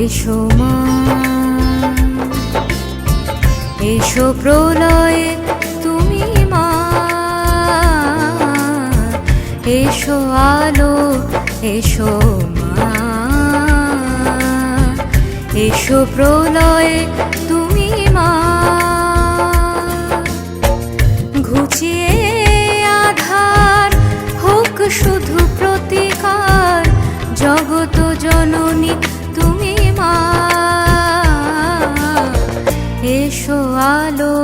এসো মা, এসো প্রলয়ে তুমি মা, এসো আলো এসো মা, এসো প্রলয়ে তুমি মা। ঘুচিয়ে আধার হোক শুধু প্রতিকার, জগত জননী তুমি মা। এসো আলো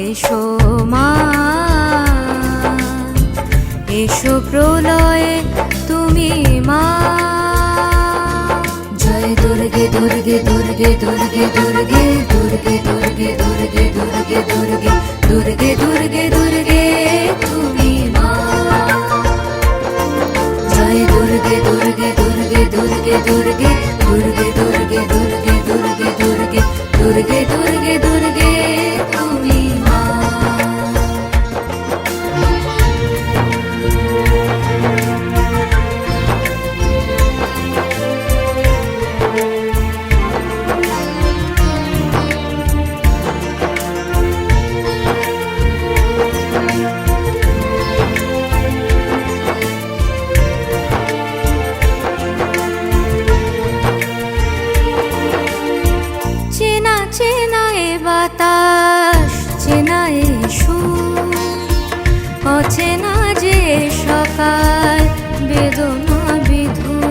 এসো মা, এসো প্রলয়ে তুমি মা। জয় দুর্গে দুর্গে দুর্গে দুর্গে দুর্গে দুর্গে দুর্গে দুর্গে দুর্গে দুর্গে দুর্গে দুর্গে দুর্গে তুমি মা। জয় দুর্গে দুর্গে দুর্গে দুর্গে দুর্গে দুর্গে দুর্গে দুর্গে দুর্গে দুর্গে দুর্গে দুর্গে দুর্গে তুমি মা। চেনা চেনা এ বাতাস, চেনা এ সুর, অচেনা যে সকাল বেদনা বিধুর।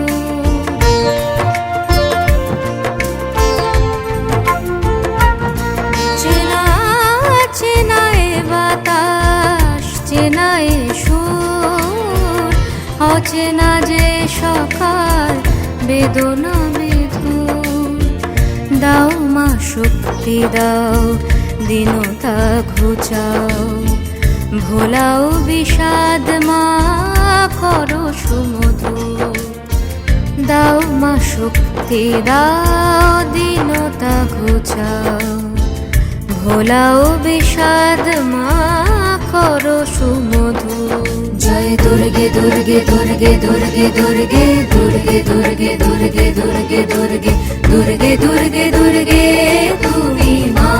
চেনা চেনা এ বাতাস, চেনা এ সুর, অচেনা যে সকাল বেদনা বিধুর। দাও মা শক্তি দাও, দীনতা ঘুচাও, ভোলাও বিষাদ মা করো সুমধুর। দাও মা শক্তি দাও, দীনতা ঘুচাও, ভোলাও বিষাদ মা করো সুমধুর। জয় দুর্গে দুর্গে দুর্গে দুর্গে দুর্গে দুর্গে দুর্গে দুর্গে দুর্গে দুর্গে দুর্গে দুর্গে দুর্গে তুমি মা।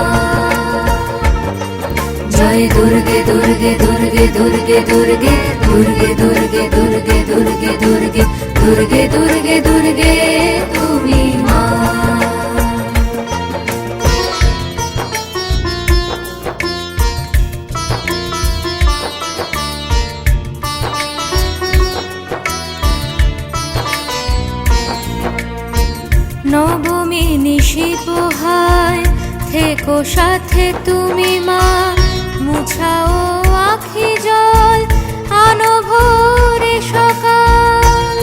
জয় দুর্গে দুর্গে দুর্গে দুর্গে দুর্গে দুর্গে দুর্গে দুর্গে দুর্গে দুর্গে দুর্গে দুর্গে দুর্গে তুমি মা। নবমী নিশি পোহায় থেকো সাথে তুমি মা, মুছাও আখি জল আনো ভোরে সকাল।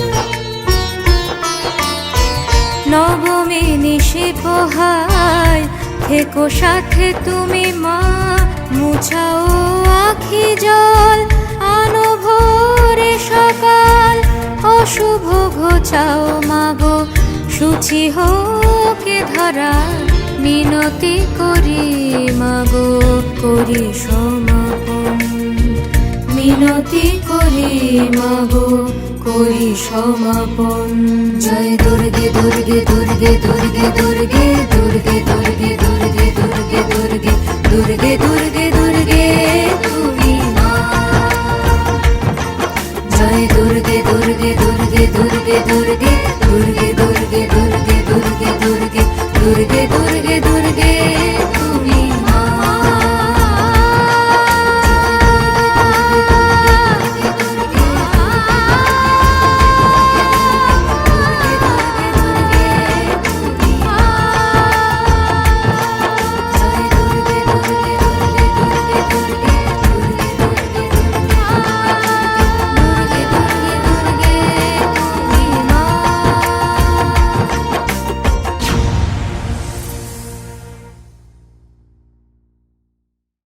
নবমী নিশি পোহায় থেকো সাথে তুমি মা, মুছাও আখি জল আনো ভোরে সকাল। অশুভ ঘোচাও মাগো শুচি হোক ধরা, মিনতি করি মাগো করি সমাপন। মিনতি করি মাগো করি সমাপন। জয় দুর্গে দুর্গে দুর্গে দুর্গে দুর্গে দুর্গে দুর্গে দুর্গে দুর্গে দুর্গে দুর্গে দুর্গে দুর্গে